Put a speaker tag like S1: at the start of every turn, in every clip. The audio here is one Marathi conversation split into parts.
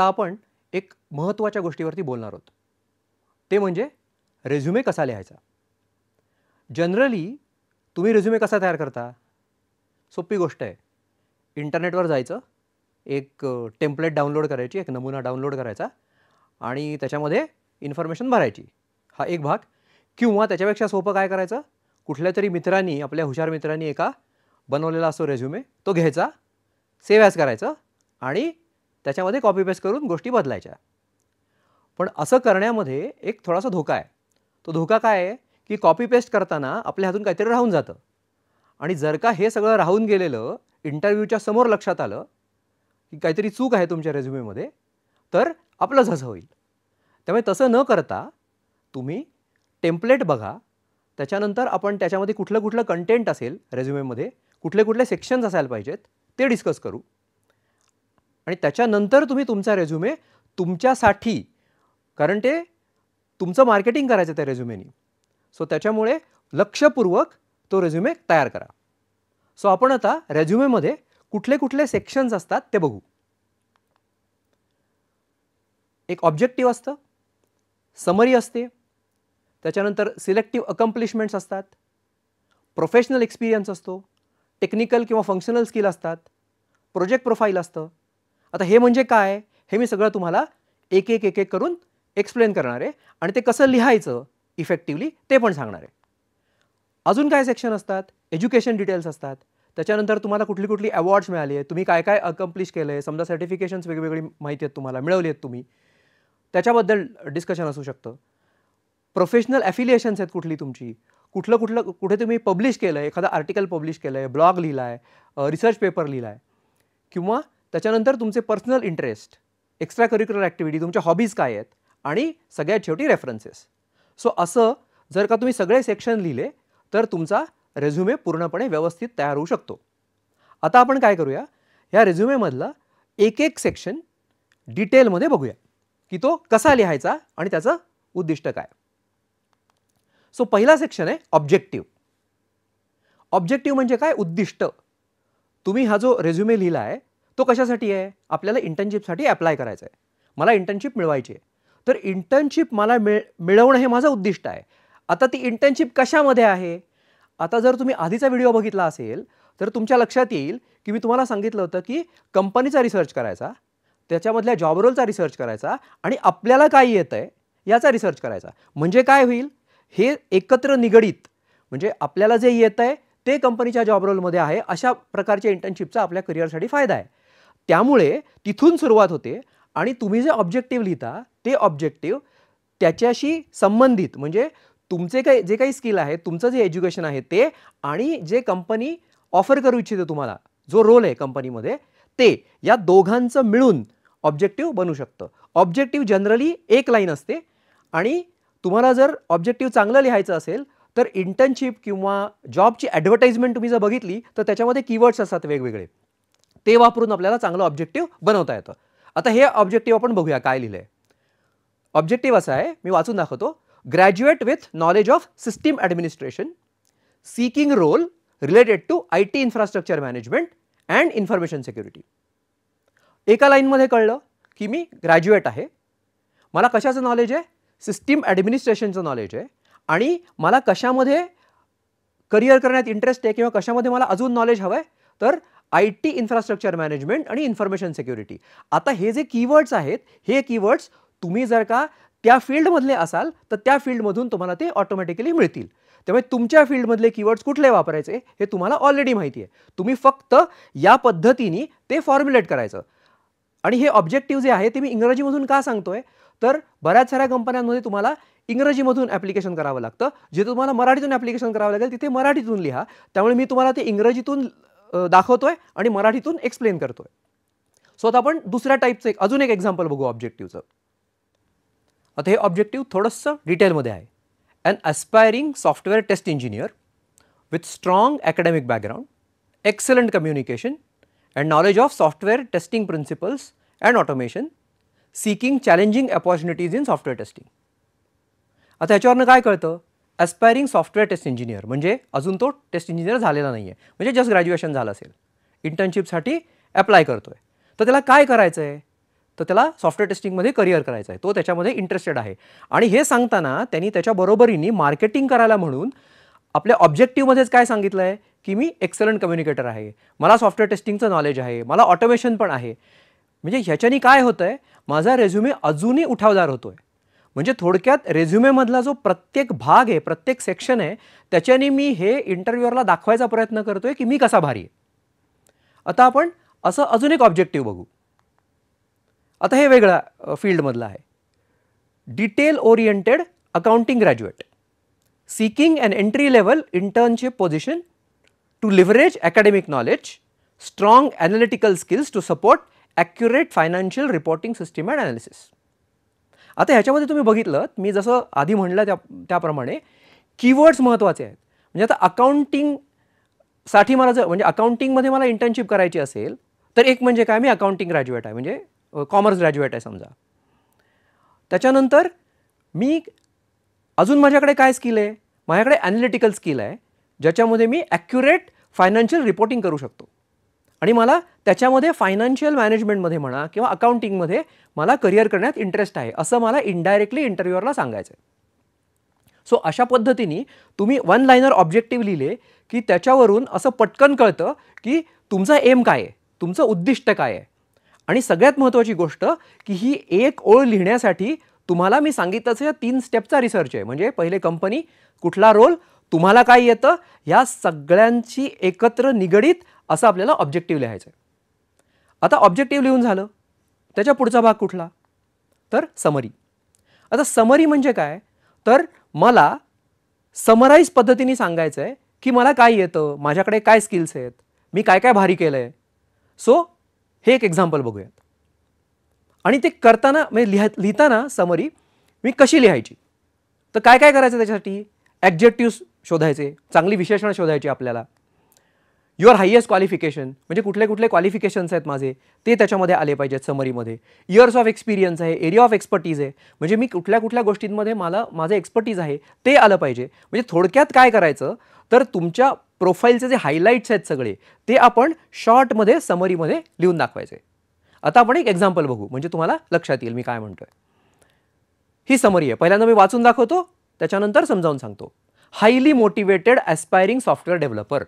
S1: आता आपण एक महत्त्वाच्या गोष्टीवरती बोलणार आहोत. ते म्हणजे रेझ्युमे कसा लिहायचा. जनरली तुम्ही रेझ्युमे कसा तयार करता? सोपी गोष्ट आहे. इंटरनेटवर जायचं, एक टेम्पलेट डाउनलोड करायची, एक नमुना डाउनलोड करायचा आणि त्याच्यामध्ये इन्फॉर्मेशन भरायची. हा एक भाग. किंवा त्याच्यापेक्षा सोपं काय करायचं, कुठल्यातरी मित्रांनी, आपल्या हुशार मित्रांनी एका बनवलेला असतो रेझ्युमे, तो घ्यायचा, सेव्ह ॲज करायचं आणि त्याच्यामध्ये कॉपी पेस्ट करून गोष्टी बदलायच्या. पण असं करण्यामध्ये एक थोडासा धोका आहे. तो धोका काय आहे की कॉपी पेस्ट करताना आपल्या हातून काहीतरी राहून जातं आणि जर का हे सगळं राहून गेलेलं इंटरव्ह्यूच्या समोर लक्षात आलं की काहीतरी चूक आहे तुमच्या रेझ्युमेमध्ये, तर आपलं झसं होईल. त्यामुळे तसं न करता तुम्ही टेम्पलेट बघा, त्याच्यानंतर आपण त्याच्यामध्ये कुठलं कुठलं कंटेंट असेल रेझ्युमेमध्ये, कुठले कुठले सेक्शन्स असायला पाहिजेत ते डिस्कस करू आणि त्याच्यानंतर तुम्ही तुमचा रेझ्युमे तुमच्यासाठी, कारण ते तुमचं मार्केटिंग करायचं त्या रेझ्युमेनी, सो त्याच्यामुळे लक्षपूर्वक तो रेझ्युमे तयार करा. सो आपण आता रेझ्युमेमध्ये कुठले कुठले सेक्शन्स असतात ते बघू. एक ऑब्जेक्टिव्ह असतं, समरी असते, त्याच्यानंतर सिलेक्टिव्ह अकम्प्लिशमेंट्स असतात, प्रोफेशनल एक्सपिरियन्स असतो, टेक्निकल किंवा फंक्शनल स्किल असतात, प्रोजेक्ट प्रोफाईल असतं. आता हे म्हणजे काय, हे मी सगळं तुम्हाला एक एक एक एक करून एक्सप्लेन करणार आहे आणि ते कसं लिहायचं इफेक्टिव्हली ते पण सांगणार आहे. अजून काय सेक्शन असतात, एज्युकेशन डिटेल्स असतात, त्याच्यानंतर तुम्हाला कुठली कुठली अवॉर्ड्स मिळाली आहेत, तुम्ही काय काय अकम्प्लिश केलं आहे, समजा सर्टिफिकेशन्स वेगवेगळी माहिती आहेत तुम्हाला, मिळवली आहेत तुम्ही, त्याच्याबद्दल डिस्कशन असू शकतं. प्रोफेशनल ॲफिलिएशन्स आहेत कुठली तुमची, कुठलं कुठलं कुठे तुम्ही पब्लिश केलं आहे, एखादा आर्टिकल पब्लिश केलं आहे, ब्लॉग लिहिला आहे, रिसर्च पेपर लिहिला आहे, किंवा त्याच्यानंतर तुमचे personal interest, extra curricular activity, तुमच्या हॉबीज काय आहेत आणि सगळ्यात शेवटी रेफरन्सेस. सो असं जर का तुम्ही सगळे सेक्शन लिहिले तर तुमचा रेझ्युमे पूर्णपणे व्यवस्थित तयार होऊ शकतो. आता आपण काय करूया, ह्या रेझ्युमेमधला एक एक सेक्शन डिटेलमध्ये बघूया की तो कसा लिहायचा आणि त्याचं उद्दिष्ट काय. सो पहिला सेक्शन आहे ऑब्जेक्टिव्ह. ऑब्जेक्टिव्ह म्हणजे काय, उद्दिष्ट. तुम्ही हा जो रेझ्युमे लिहिला आहे तो कशासाठी आहे, आपल्याला इंटर्नशिपसाठी अप्लाय करायचं आहे, मला इंटर्नशिप मिळवायची आहे, तर इंटर्नशिप मला मिळवणं हे माझं उद्दिष्ट आहे. आता ती इंटर्नशिप कशामध्ये आहे, आता जर तुम्ही आधीचा व्हिडिओ बघितला असेल तर तुमच्या लक्षात येईल की मी तुम्हाला सांगितलं होतं की कंपनीचा रिसर्च करायचा, त्याच्यामधल्या जॉब रोलचा रिसर्च करायचा आणि आपल्याला काय येतं आहे याचा रिसर्च करायचा. म्हणजे काय होईल, हे एकत्र निगडीत, म्हणजे आपल्याला जे येतं आहे ते कंपनीच्या जॉब रोलमध्ये आहे, अशा प्रकारच्या इंटर्नशिपचा आपल्या करिअरसाठी फायदा आहे. त्यामुळे तिथून सुरुवात होते आणि तुम्ही जे ऑब्जेक्टिव्ह लिहिता ते ऑब्जेक्टिव्ह त्याच्याशी संबंधित, म्हणजे तुमचे काही जे काही स्किल आहे, तुमचं जे एज्युकेशन आहे ते, आणि जे कंपनी ऑफर करू इच्छिते तुम्हाला, जो रोल आहे कंपनीमध्ये, ते या दोघांचं मिळून ऑब्जेक्टिव्ह बनू शकतं. ऑब्जेक्टिव्ह जनरली एक लाईन असते आणि तुम्हाला जर ऑब्जेक्टिव्ह चांगलं लिहायचं असेल तर इंटर्नशिप किंवा जॉबची ॲडव्हर्टाइजमेंट तुम्ही जर बघितली तर त्याच्यामध्ये कीवर्ड्स असतात वेगवेगळे, ते वापरून आपल्याला चांगलं ऑब्जेक्टिव्ह बनवता येतं. आता हे ऑब्जेक्टिव्ह आपण बघूया काय लिहिलं आहे. ऑब्जेक्टिव्ह असा आहे, मी वाचून दाखवतो. Graduate with knowledge of system administration, seeking role related to IT infrastructure management and information security. एका लाईनमध्ये कळलं की मी ग्रॅज्युएट आहे, मला कशाचं नॉलेज आहे, सिस्टीम ॲडमिनिस्ट्रेशनचं नॉलेज आहे आणि मला कशामध्ये करिअर करण्यात इंटरेस्ट आहे किंवा कशामध्ये मला अजून नॉलेज हवं आहे, तर IT इन्फ्रास्ट्रक्चर मॅनेजमेंट आणि इन्फॉर्मेशन सिक्युरिटी. आता हे जे कीवर्ड्स आहेत, हे कीवर्ड्स तुम्ही जर का त्या फील्डमधले असाल तर त्या फील्डमधून तुम्हाला ते ऑटोमॅटिकली मिळतील. त्यामुळे तुमच्या फील्डमधले कीवर्ड्स कुठले वापरायचे हे तुम्हाला ऑलरेडी माहिती आहे. तुम्ही फक्त या पद्धतीने ते फॉर्म्युलेट करायचं. आणि हे ऑब्जेक्टिव्ह जे आहे ते मी इंग्रजीमधून का सांगतोय, तर बऱ्याच साऱ्या कंपन्यांमध्ये तुम्हाला इंग्रजीमधून ॲप्लिकेशन करावं लागतं, जिथे तुम्हाला मराठीतून ॲप्लिकेशन करावं लागेल तिथे मराठीतून लिहा. त्यामुळे मी तुम्हाला ते इंग्रजीतून दाखवतोय आणि मराठीतून एक्सप्लेन करतोय. सो आता आपण दुसऱ्या टाईपचं अजून एक एक्झाम्पल बघू ऑब्जेक्टिव्हचं. आता हे ऑब्जेक्टिव्ह थोडंसं डिटेलमध्ये आहे. An aspiring software test engineer with strong academic background, excellent communication and knowledge of software testing principles and automation, seeking challenging opportunities in software testing. आता ह्याच्यावरनं काय कळतं, ॲस्पायरिंग सॉफ्टवेअर टेस्ट इंजिनियर म्हणजे अजून तो टेस्ट इंजिनियर झालेला नाही आहे, म्हणजे जस्ट ग्रॅज्युएशन झालं असेल, इंटर्नशिपसाठी अप्लाय करतोय, तर त्याला काय करायचं आहे, तर त्याला सॉफ्टवेअर टेस्टिंगमध्ये करिअर करायचं आहे, तो त्याच्यामध्ये इंटरेस्टेड आहे. आणि हे सांगताना त्यांनी त्याच्या बरोबरीने मार्केटिंग करायला म्हणून आपल्या ऑब्जेक्टिव्हमध्येच काय सांगितलं आहे की मी एक्सलंट कम्युनिकेटर आहे, मला सॉफ्टवेअर टेस्टिंगचं नॉलेज आहे, मला ऑटोमेशन पण आहे. म्हणजे ह्याच्यानी काय होतं आहे, माझा रेझ्युमे अजूनही उठावदार होतो आहे. म्हणजे थोडक्यात रेझ्युमेमधला जो प्रत्येक भाग आहे, प्रत्येक सेक्शन आहे, त्याच्याने मी हे इंटरव्ह्यूअरला दाखवायचा प्रयत्न करतो आहे की मी कसा भारी आहे. आता आपण असं अजून एक ऑब्जेक्टिव्ह बघू. आता हे वेगळ्या फील्डमधलं आहे. Detail oriented accounting graduate seeking an entry level internship position to leverage academic knowledge, strong analytical skills to support accurate financial reporting system and analysis. आता ह्याच्यामध्ये तुम्ही बघितलं, मी जसं आधी म्हणलं त्याप्रमाणे कीवर्ड्स महत्त्वाचे आहेत. म्हणजे आता अकाउंटिंगसाठी मला जर म्हणजे अकाउंटिंगमध्ये मला इंटर्नशिप करायची असेल तर एक म्हणजे काय, मी अकाउंटिंग ग्रॅज्युएट आहे, म्हणजे कॉमर्स ग्रॅज्युएट आहे समजा. त्याच्यानंतर मी अजून माझ्याकडे काय स्किल आहे, माझ्याकडे ॲनालिटिकल स्किल आहे, ज्याच्यामध्ये मी ॲक्युरेट फायनान्शियल रिपोर्टिंग करू शकतो. आणि मला त्याच्यामध्ये फायनान्शियल मॅनेजमेंटमध्ये म्हणा किंवा अकाउंटिंगमध्ये मला करिअर करण्यात इंटरेस्ट आहे, असं मला इनडायरेक्टली इंटरव्ह्यूअरला सांगायचं आहे. सो अशा पद्धतीने तुम्ही वन लाइनर ऑब्जेक्टिव्ह लिहिले की त्याच्यावरून असं पटकन कळतं की तुमचा एम काय आहे, तुमचं उद्दिष्ट काय आहे. आणि सगळ्यात महत्त्वाची गोष्ट की ही एक ओळ लिहिण्यासाठी तुम्हाला मी सांगितलंच या 3 स्टेपचा रिसर्च आहे. म्हणजे पहिले कंपनी, कुठला रोल, तुम्हाला काय येतं, ह्या सगळ्यांची एकत्र निगडीत असं आपल्याला ऑब्जेक्टिव्ह लिहायचं आहे. आता ऑब्जेक्टिव्ह लिहून झालं, त्याच्या पुढचा भाग कुठला, तर समरी. आता समरी म्हणजे काय, तर मला समराईज पद्धतीने सांगायचं आहे की मला काय येतं, माझ्याकडे काय स्किल्स आहेत, मी काय काय भारी केलं आहे. सो हे एक एक्झाम्पल बघूयात. आणि ते करताना म्हणजे लिहिताना समरी मी कशी लिहायची, तर काय काय करायचं त्याच्यासाठी, ॲडजेक्टिव्ह शोधायचे, चांगली विशेषणं शोधायची आपल्याला. युअर हायेस्ट क्वालिफिकेशन म्हणजे कुठले कुठले क्वालिफिकेशन्स आहेत माझे ते त्याच्यामध्ये आले पाहिजेत समरीमध्ये. इयर्स ऑफ एक्सपिरियन्स आहे, एरिया ऑफ एक्सपर्टीज आहे, म्हणजे मी कुठल्या कुठल्या गोष्टींमध्ये मला माझं एक्सपर्टीज आहे ते आलं पाहिजे. म्हणजे थोडक्यात काय करायचं, तर तुमच्या प्रोफाईलचे जे हायलाईट्स आहेत सगळे ते आपण शॉर्टमध्ये समरीमध्ये लिहून दाखवायचे. आता आपण एक एक्झाम्पल बघू म्हणजे तुम्हाला लक्षात येईल मी काय म्हणतोय. ही समरी आहे, पहिल्यांदा मी वाचून दाखवतो, त्याच्यानंतर समजावून सांगतो. Highly motivated aspiring software developer.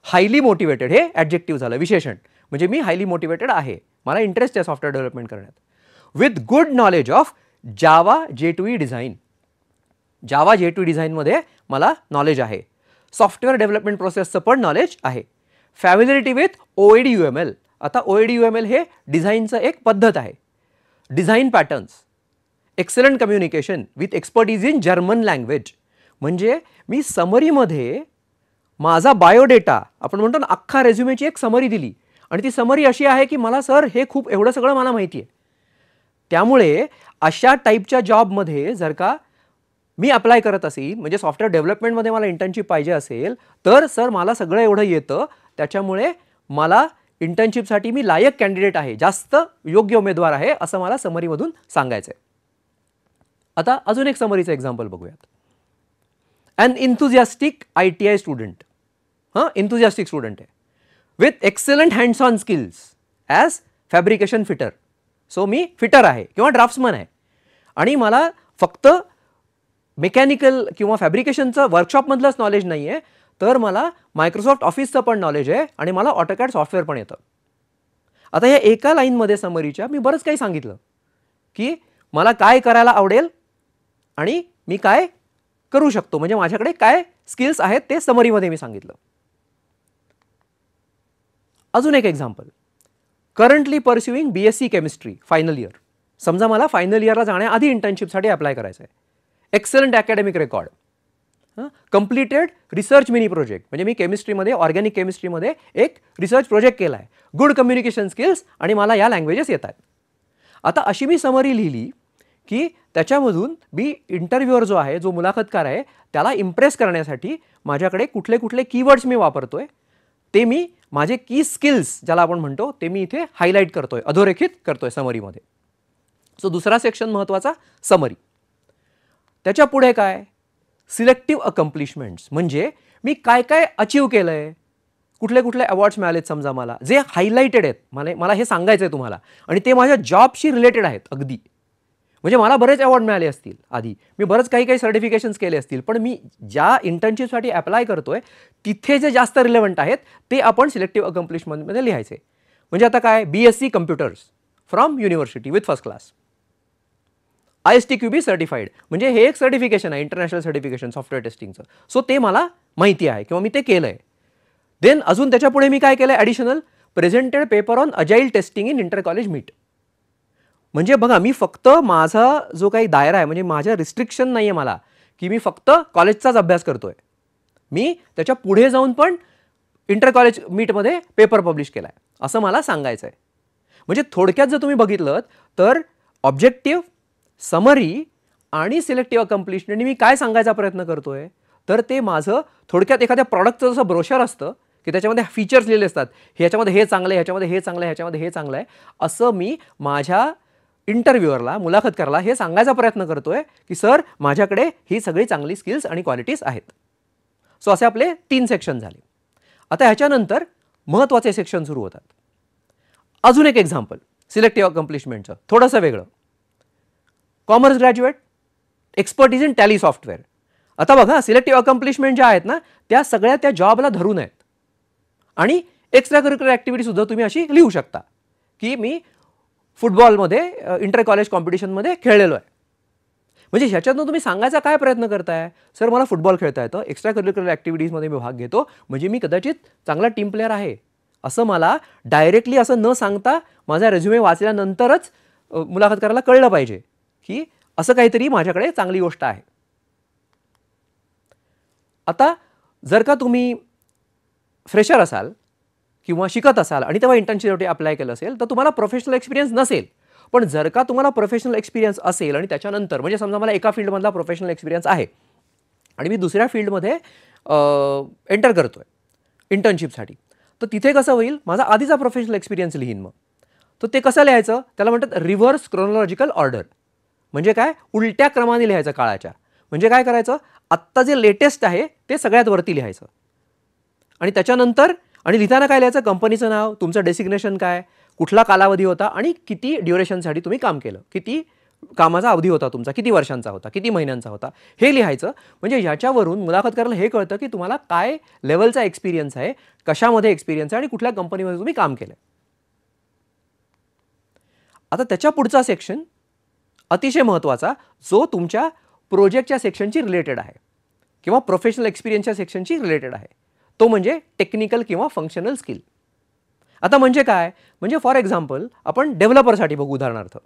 S1: Highly motivated हे ॲडजेक्टिव्ह झालं, विशेषण. म्हणजे मी हायली मोटिवेटेड आहे, मला इंटरेस्ट आहे सॉफ्टवेअर डेव्हलपमेंट करण्यात. With good knowledge of Java J2E design. Java J2E डिझाईनमध्ये मला नॉलेज आहे. सॉफ्टवेअर डेव्हलपमेंट प्रोसेसचं पण नॉलेज आहे. फॅमिलिरिटी विथ OAD-UML. आता OAD-UML हे डिझाईनचं एक पद्धत आहे. Design patterns. Excellent communication with expertise in German language. म्हणजे मी समरीमध्ये माझा बायोडेटा, आपण म्हणतो ना अख्खा रेझ्युमेची एक समरी दिली आणि ती समरी अशी आहे की मला सर हे खूप एवढं सगळं मला माहिती आहे. त्यामुळे अशा टाईपच्या जॉबमध्ये जर का मी अप्लाय करत असेल, म्हणजे सॉफ्टवेअर डेव्हलपमेंटमध्ये मला इंटर्नशिप पाहिजे असेल, तर सर मला सगळं एवढं येतं, त्याच्यामुळे मला इंटर्नशिपसाठी मी लायक कॅन्डिडेट आहे, जास्त योग्य उमेदवार आहे, असं मला समरीमधून सांगायचं आहे. आता अजून एक समरीचं एक्झाम्पल बघूयात. An enthusiastic ITI student. Enthusiastic student आहे, with excellent hands on skills as fabrication fitter. So मी फिटर आहे किंवा ड्राफ्ट्समन आहे आणि मला फक्त मेकॅनिकल किंवा फॅब्रिकेशनचं वर्कशॉपमधलंच नॉलेज नाही आहे, तर मला मायक्रोसॉफ्ट ऑफिसचं पण नॉलेज आहे आणि मला ऑटोकॅड सॉफ्टवेअर पण येतं. आता या एका लाईनमध्ये समरीच्या मी बरंच काही सांगितलं की मला काय करायला आवडेल आणि मी काय करू शकतो, म्हणजे माझ्याकडे काय स्किल्स आहेत ते समरीमध्ये मी सांगितलं. अजून एक example. Currently pursuing BSc chemistry final year. समजा मला फायनल इयरला जाण्याआधी इंटर्नशिपसाठी अप्लाय करायचं आहे. Excellent academic record. Completed research mini project, म्हणजे मी केमिस्ट्रीमध्ये ऑर्गॅनिक केमिस्ट्रीमध्ये एक रिसर्च प्रोजेक्ट केला आहे. गुड कम्युनिकेशन स्किल्स आणि मला या लँग्वेजेस येत आहेत. आता अशी मी समरी लिहिली की त्याच्यामधून मी इंटरव्ह्यूअर जो आहे, जो मुलाखतकार आहे, त्याला इम्प्रेस करण्यासाठी माझ्याकडे कुठले कुठले कीवर्ड्स मी वापरतोय ते मी माझे की स्किल्स ज्याला आपण म्हणतो ते मी इथे हायलाईट करतोय, अधोरेखित करतोय समरीमध्ये. सो दुसरा सेक्शन महत्त्वाचा समरी. त्याच्या पुढे काय, सिलेक्टिव्ह अकम्प्लिशमेंट्स. म्हणजे मी काय काय अचीव केलं आहे, कुठले कुठले अवॉर्ड्स मिळालेत समजा मला, जे हायलाइटेड आहेत, मला हे सांगायचं आहे तुम्हाला, आणि ते माझ्या जॉबशी रिलेटेड आहेत अगदी. म्हणजे मला बरेच अवॉर्ड मिळाले असतील आधी, मी बरंच काही सर्टिफिकेशन्स केले असतील, पण मी ज्या इंटर्नशिपसाठी अप्लाय करतोय तिथे जे जास्त रिलेव्हंट आहेत ते आपण सिलेक्टिव्ह अकम्प्लिशमेंटमध्ये लिहायचे. म्हणजे आता काय, BSc computers from university with first class, ISTQB certified, म्हणजे हे एक सर्टिफिकेशन आहे, इंटरनॅशनल सर्टिफिकेशन सॉफ्टवेअर टेस्टिंगचं. सो ते मला माहिती आहे किंवा मी ते केलं आहे. देन अजून त्याच्यापुढे मी काय केलं आहे, additional presented paper on agile testing in inter college meet. म्हणजे बघा, मी फक्त माझा जो काही दायरा आहे, म्हणजे माझ्या रिस्ट्रिक्शन नाही आहे मला की मी फक्त कॉलेजचाच अभ्यास करतोय, मी त्याच्या पुढे जाऊन पण इंटर कॉलेज मीटमध्ये पेपर पब्लिश केला आहे, असं मला सांगायचं आहे. म्हणजे थोडक्यात जर तुम्ही बघितलं तर ऑब्जेक्टिव्ह, समरी आणि सिलेक्टिव्ह अकम्प्लिशमेंट मी काय सांगायचा प्रयत्न करतोय, तर ते माझं थोडक्यात एखाद्या प्रॉडक्टचं जसं ब्रोशर असतं की त्याच्यामध्ये फीचर्स लिहिले असतात, ह्याच्यामध्ये हे चांगलं आहे, ह्याच्यामध्ये हे चांगलं आहे, ह्याच्यामध्ये हे चांगलं आहे, असं मी माझ्या इंटरव्ह्युअरला, मुलाखतकाराला हे सांगायचा प्रयत्न करतोय की सर माझ्याकडे ही सगळी चांगली स्किल्स आणि क्वालिटीज आहेत. सो असे आपले 3 सेक्शन झाले. आता ह्याच्यानंतर महत्त्वाचे सेक्शन सुरू होतात. अजून एक एक्झाम्पल सिलेक्टिव्ह अकम्प्लिशमेंटचं, थोडंसं वेगळं. Commerce graduate, expertise in tally software. आता बघा, सिलेक्टिव्ह अकम्प्लिशमेंट ज्या आहेत ना, त्या सगळ्या त्या जॉबला धरून आहेत. आणि एक्स्ट्रा करिक्युलर ॲक्टिव्हिटी सुद्धा तुम्ही अशी लिहू शकता की मी फुटबॉलमध्ये इंटर कॉलेज कॉम्पिटिशनमध्ये खेळलेलो आहे. म्हणजे ह्याच्यातनं तुम्ही सांगायचा काय प्रयत्न करताय, सर मला फुटबॉल खेळता येतं, एक्स्ट्रा करिक्युलर ॲक्टिव्हिटीजमध्ये मी भाग घेतो, म्हणजे मी कदाचित चांगला टीम प्लेअर आहे, असं मला डायरेक्टली असं न सांगता माझा रेझ्युमे वाचल्यानंतरच मुलाखतकाराला कळलं पाहिजे की असं काहीतरी माझ्याकडे चांगली गोष्ट आहे. आता जर का तुम्ही फ्रेशर असाल किंवा शिकत असाल आणि तेव्हा इंटर्नशिपसाठी अप्लाय केलं असेल, तर तुम्हाला प्रोफेशनल एक्सपिरियन्स नसेल. पण जर का तुम्हाला प्रोफेशनल एक्सपिरियन्स असेल आणि त्याच्यानंतर, म्हणजे समजा मला एका फील्डमधला प्रोफेशनल एक्सपिरियन्स आहे आणि मी दुसऱ्या फील्डमध्ये एंटर करतोय इंटर्नशिपसाठी, तर तिथे कसं होईल, माझा आधीचा प्रोफेशनल एक्सपिरियन्स लिहीन मग. तर ते कसं लिहायचं, त्याला म्हणतात रिव्हर्स क्रोनॉलॉजिकल ऑर्डर. म्हणजे काय, उलट्या क्रमाने लिहायचं काळाच्या. म्हणजे काय करायचं, आत्ता जे लेटेस्ट आहे ते सगळ्यात वरती लिहायचं आणि त्याच्यानंतर, आणि लिहिताना काय लिहायचं, कंपनीचं नाव, तुमचं डेसिग्नेशन काय, कुठला कालावधी होता आणि किती ड्युरेशनसाठी तुम्ही काम केलं, किती कामाचा अवधी होता तुमचा, किती वर्षांचा होता, किती महिन्यांचा होता, हे लिहायचं. म्हणजे याच्यावरून मुलाखतकाराला हे कळतं की तुम्हाला काय लेवलचा एक्सपिरियन्स आहे, कशामध्ये एक्सपिरियन्स आहे आणि कुठल्या कंपनीमध्ये तुम्ही काम केलं. आता त्याच्या पुढचा सेक्शन अतिशय महत्त्वाचा, जो तुमच्या प्रोजेक्टच्या सेक्शनची रिलेटेड आहे किंवा प्रोफेशनल एक्सपिरियन्सच्या सेक्शनची रिलेटेड आहे, तो म्हणजे टेक्निकल किंवा फंक्शनल स्किल. आता म्हणजे काय, म्हणजे फॉर एक्झाम्पल आपण डेव्हलपरसाठी बघू उदाहरणार्थ.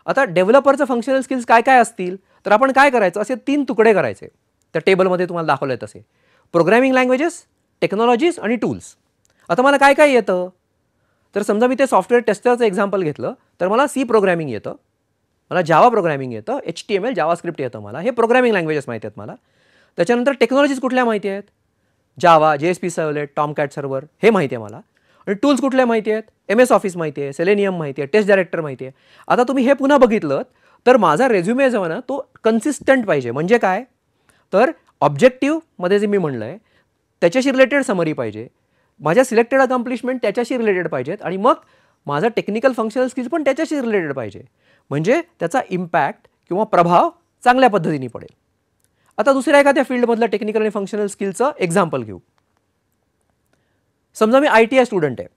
S1: आता डेव्हलपरचं फंक्शनल स्किल्स काय काय असतील, तर आपण काय करायचं, असे 3 तुकडे करायचे. त्या टेबलमध्ये तुम्हाला दाखवलं आहे तसे, प्रोग्रॅमिंग लँग्वेजेस, टेक्नॉलॉजीज आणि टूल्स. आता मला काय काय येतं, तर समजा मी ते सॉफ्टवेअर टेस्टरचं एक्झाम्पल घेतलं, तर मला C प्रोग्रॅमिंग येतं, मला जावा प्रोग्रॅमिंग येतं, HTML जावास्क्रिप्ट येतं मला, हे प्रोग्रॅमिंग लँग्वेजेस माहिती आहेत मला. त्याच्यानंतर टेक्नॉलॉजीज कुठल्या माहिती आहेत, जावा, JSP सर्वलेट, टॉमकॅट सर्व्हर, हे माहिती आहे मला. आणि टूल्स कुठल्या माहिती आहेत, MS ऑफिस माहिती आहे, सेलेनियम माहिती आहे, टेस्ट डायरेक्टर माहिती आहे. आता तुम्ही हे पुन्हा बघितलं तर माझा रेझ्युमे जो आहे ना, तो कन्सिस्टंट पाहिजे. म्हणजे काय, तर ऑब्जेक्टिव्हमध्ये जे मी म्हणलं आहे त्याच्याशी रिलेटेड समरी पाहिजे, माझ्या सिलेक्टेड अकम्प्लिशमेंट त्याच्याशी रिलेटेड पाहिजेत, आणि मग माझा टेक्निकल फंक्शनल स्किल्स पण त्याच्याशी रिलेटेड पाहिजे. म्हणजे त्याचा इम्पॅक्ट किंवा प्रभाव चांगल्या पद्धतीने पडेल. आता दुसऱ्या एखाद्या फील्डमधलं टेक्निकल आणि फंक्शनल स्किलचं एक्झाम्पल घेऊ. समजा मी ITI स्टुडंट आहे,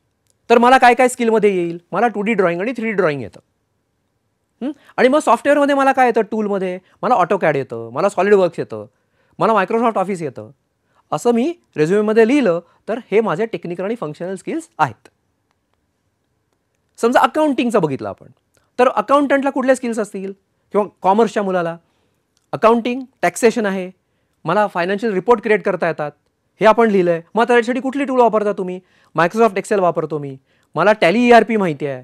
S1: तर मला काय काय स्किलमध्ये येईल, मला 2D ड्रॉइंग आणि 3D ड्रॉइंग येतं. आणि मग सॉफ्टवेअरमध्ये मला काय येतं, टूलमध्ये मला ऑटोकॅड येतं, मला सॉलिडवर्क्स येतं, मला मायक्रोसॉफ्ट ऑफिस येतं. असं मी रेझ्युमेमध्ये लिहिलं तर हे माझे टेक्निकल आणि फंक्शनल स्किल्स आहेत. समजा अकाउंटिंगचं बघितलं आपण, तर अकाउंटंटला कुठले स्किल्स असतील, किंवा कॉमर्सच्या मुलाला अकाउंटिंग, टॅक्सेशन आहे, मला फायनान्शियल रिपोर्ट क्रिएट करता येतात, हे आपण लिहिलं आहे. मग त्यासाठी कुठली टूल वापरता तुम्ही, मायक्रोसॉफ्ट एक्सेल वापरतो मी, मला टॅली ERP माहिती आहे,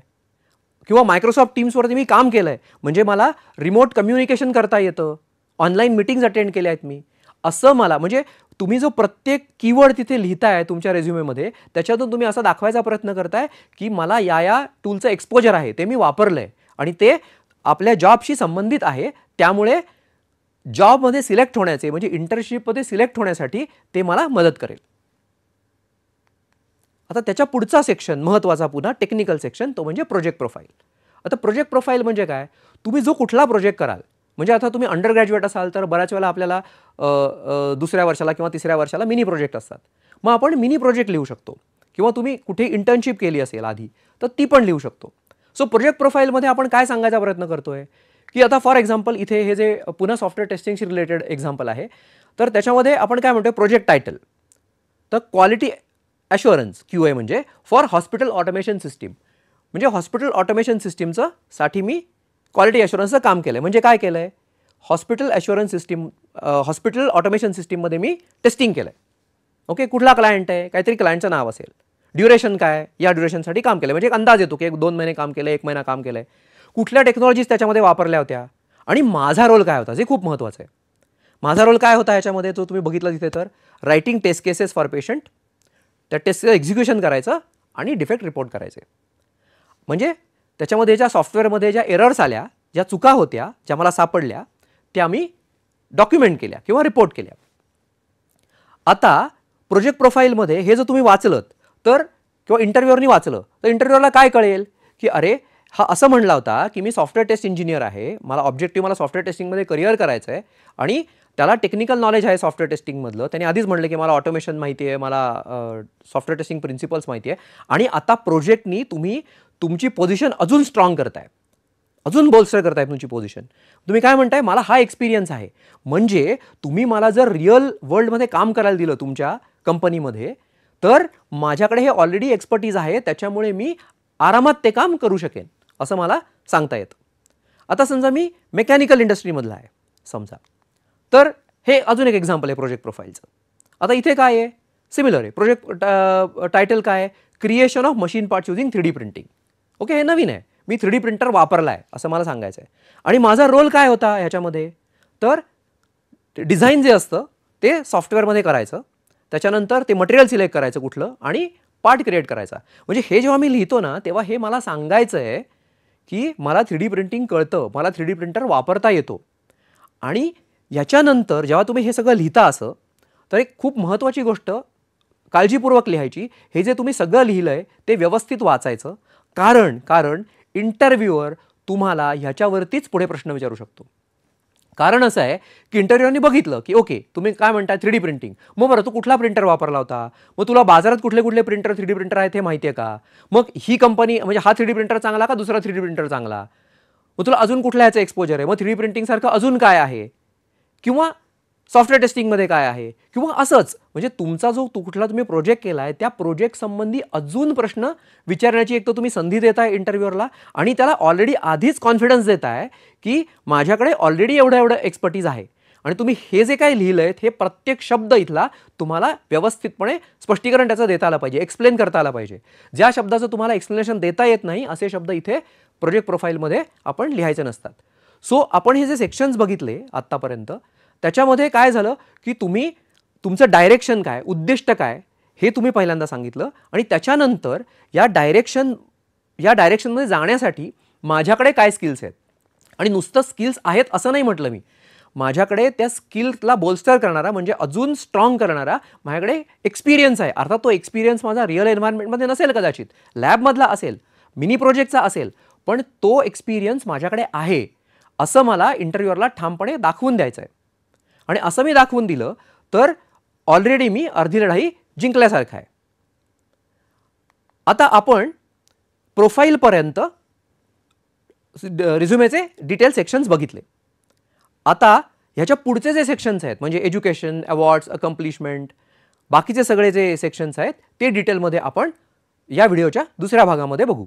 S1: किंवा मायक्रोसॉफ्ट टीम्सवरती मी काम केलं आहे, म्हणजे मला रिमोट कम्युनिकेशन करता येतं, ऑनलाईन मीटिंग्स अटेंड केल्या आहेत मी. असं मला, म्हणजे तुम्ही जो प्रत्येक कीवर्ड तिथे लिहिताय तुमच्या रेझ्युमेमध्ये, त्याच्यातून तुम्ही असा दाखवायचा प्रयत्न करताय की मला या टूलचं एक्सपोजर आहे, ते मी वापरलं आहे आणि ते आपल्या जॉबशी संबंधित आहे, त्यामुळे जॉबमध्ये सिलेक्ट होण्याचे, म्हणजे इंटर्नशिपमध्ये सिलेक्ट होण्यासाठी ते मला मदत करेल. आता त्याच्या पुढचा सेक्शन महत्त्वाचा पुन्हा टेक्निकल सेक्शन, तो म्हणजे प्रोजेक्ट प्रोफाईल. आता प्रोजेक्ट प्रोफाईल म्हणजे काय, तुम्ही जो कुठला प्रोजेक्ट कराल, म्हणजे आता तुम्ही अंडर ग्रॅज्युएट असाल तर बऱ्याच वेळेला आपल्याला दुसऱ्या वर्षाला किंवा तिसऱ्या वर्षाला मिनी प्रोजेक्ट असतात. मग आपण मिनी प्रोजेक्ट लिहू शकतो किंवा तुम्ही कुठे इंटर्नशिप केली असेल आधी तर ती पण लिहू शकतो. सो प्रोजेक्ट प्रोफाईलमध्ये आपण काय सांगायचा प्रयत्न करतोय की आता फॉर एक्झाम्पल इथे हे जे पुन्हा सॉफ्टवेअर टेस्टिंगशी रिलेटेड एक्झाम्पल आहे, तर त्याच्यामध्ये आपण काय म्हणतोय प्रोजेक्ट टायटल, तर क्वालिटी ॲश्युरन्स QA म्हणजे फॉर हॉस्पिटल ऑटोमेशन सिस्टीम, म्हणजे हॉस्पिटल ऑटोमेशन सिस्टीमचं साठी मी क्वालिटी ॲश्युरन्सचं काम केलं आहे. म्हणजे काय केलं आहे, hospital assurance system hospital automation सिस्टीममध्ये मी टेस्टिंग केलं आहे. ओके, कुठला क्लायंट आहे, काहीतरी क्लायंटचं नाव असेल, ड्युरेशन काय, या ड्युरेशनसाठी काम केलं, म्हणजे एक अंदाज येतो की 2 महिने काम केलं, 1 महिना काम केलं आहे, कुठल्या टेक्नॉलॉजीज त्याच्यामध्ये वापरल्या होत्या आणि माझा रोल काय होता, जे खूप महत्त्वाचं आहे. माझा रोल काय होता याच्यामध्ये, जो तुम्ही बघितलं तिथे, तर writing test cases for patient, त्या टेस्टचं एक्झिक्युशन करायचं आणि डिफेक्ट रिपोर्ट करायचे. म्हणजे त्याच्यामध्ये ज्या सॉफ्टवेअरमध्ये ज्या एरर्स आल्या, ज्या चुका होत्या, ज्या मला सापडल्या, त्या मी डॉक्युमेंट केल्या किंवा रिपोर्ट केल्या. आता प्रोजेक्ट प्रोफाईलमध्ये हे जर तुम्ही वाचलं तर किंवा इंटरव्ह्यूअरनी वाचलं तर इंटरव्ह्यूअरला काय कळेल की अरे हा असं म्हणला होता की मी सॉफ्टवेअर टेस्ट इंजिनियर आहे, मला सॉफ्टवेअर टेस्टिंगमध्ये करिअर करायचं आहे आणि त्याला टेक्निकल नॉलेज आहे सॉफ्टवेअर टेस्टिंगमधलं. त्याने आधीच म्हणलं की मला ऑटोमेशन माहिती आहे, मला सॉफ्टवेअर टेस्टिंग प्रिन्सिपल्स माहिती आहे आणि आता प्रोजेक्टनी तुम्ही तुमची पोझिशन अजून स्ट्रॉंग करताय, अजून बोल्स्टर करताय तुमची पोझिशन. तुम्ही काय म्हणताय, मला हा एक्सपिरियन्स आहे, म्हणजे तुम्ही मला जर रिअल वर्ल्डमध्ये काम करायला दिलं तुमच्या कंपनीमध्ये तर माझ्याकडे हे ऑलरेडी एक्सपर्टीज आहे, त्याच्यामुळे मी आरामात ते काम करू शकेन असं मला सांगता येतं. आता समजा मी मेकॅनिकल इंडस्ट्रीमधला आहे समजा, तर हे अजून एक एक्झाम्पल आहे प्रोजेक्ट प्रोफाईलचं. आता इथे काय आहे, सिमिलर आहे. प्रोजेक्ट टायटल काय आहे, creation of machine parts using 3D printing. Okay, हे नवीन आहे, मी 3D प्रिंटर वापरला आहे असं मला सांगायचं आहे. आणि माझा रोल काय होता ह्याच्यामध्ये, तर डिझाईन जे असतं ते सॉफ्टवेअरमध्ये करायचं, त्याच्यानंतर ते मटेरियल सिलेक्ट करायचं कुठलं आणि पार्ट क्रिएट करायचा. म्हणजे हे जेव्हा मी लिहितो ना तेव्हा हे मला सांगायचं आहे की मला 3D प्रिंटिंग कळतं, मला 3D प्रिंटर वापरता येतो. आणि याच्यानंतर जेव्हा तुम्ही हे सगळं लिहिता असं, तर एक खूप महत्त्वाची गोष्ट काळजीपूर्वक लिहायची, हे जे तुम्ही सगळं लिहिलं आहे ते व्यवस्थित वाचायचं. कारण इंटरव्ह्यूअर तुम्हाला ह्याच्यावरतीच पुढे प्रश्न विचारू शकतो. कारण असं आहे की इंटरव्ह्यूअरनी बघितलं की ओके तुम्ही काय म्हणताय 3D प्रिंटिंग, मग बरं तू कुठला प्रिंटर वापरला होता, मग तुला बाजारात कुठले कुठले प्रिंटर 3D प्रिंटर आहेत हे माहिती आहे का, मग ही कंपनी म्हणजे हा 3D प्रिंटर चांगला का दुसरा 3D प्रिंटर चांगला, मग तुला अजून कुठल्या ह्याचं एक्सपोजर आहे, मग 3D प्रिंटिंगसारखं अजून काय आहे, किंवा सॉफ्टवेअर टेस्टिंगमध्ये काय आहे, किंवा असंच म्हणजे तुमचा जो कुठला तुम्ही प्रोजेक्ट केला आहे त्या प्रोजेक्ट संबंधी अजून प्रश्न विचारण्याची एक तर तुम्ही संधी देताय इंटरव्ह्यूअरला आणि त्याला ऑलरेडी आधीच कॉन्फिडन्स देताय की माझ्याकडे ऑलरेडी एवढं एक्सपर्टीज आहे. आणि तुम्ही हे जे काही लिहिलं आहे हे प्रत्येक शब्द इथला तुम्हाला व्यवस्थितपणे स्पष्टीकरण त्याचं देता आलं पाहिजे, एक्सप्लेन करता आलं पाहिजे. ज्या शब्दाचं तुम्हाला एक्सप्लेनेशन देता येत नाही असे शब्द इथे प्रोजेक्ट प्रोफाईलमध्ये आपण लिहायचे नसतात. सो आपण हे जे सेक्शन्स बघितले आत्तापर्यंत त्याच्यामध्ये काय झालं की तुम्ही तुमचं डायरेक्शन काय, उद्दिष्ट काय हे तुम्ही पहिल्यांदा सांगितलं आणि त्याच्यानंतर या डायरेक्शनमध्ये जाण्यासाठी माझ्याकडे काय स्किल्स आहेत. आणि नुसतं स्किल्स आहेत असं नाही म्हटलं मी, माझ्याकडे त्या स्किल्सला बोल्स्टर करणारा म्हणजे अजून स्ट्रॉंग करणारा माझ्याकडे एक्सपिरियन्स आहे. अर्थात तो एक्सपिरियन्स माझा रिअल एन्व्हायरमेंटमध्ये नसेल, कदाचित लॅबमधला असेल, मिनी प्रोजेक्टचा असेल, पण तो एक्सपिरियन्स माझ्याकडे आहे असं मला इंटरव्ह्यूअरला ठामपणे दाखवून द्यायचं आहे. आणि असं मी दाखवून दिलं तर ऑलरेडी मी अर्धी लढाई जिंकल्यासारखं आहे. आता आपण प्रोफाईलपर्यंत रिझ्युमेचे डिटेल सेक्शन्स बघितले. आता ह्याच्या पुढचे जे सेक्शन्स आहेत म्हणजे एज्युकेशन, अवॉर्ड्स, अकम्प्लिशमेंट, बाकीचे सगळे जे सेक्शन्स आहेत ते डिटेलमध्ये आपण या व्हिडिओच्या दुसऱ्या भागामध्ये बघू.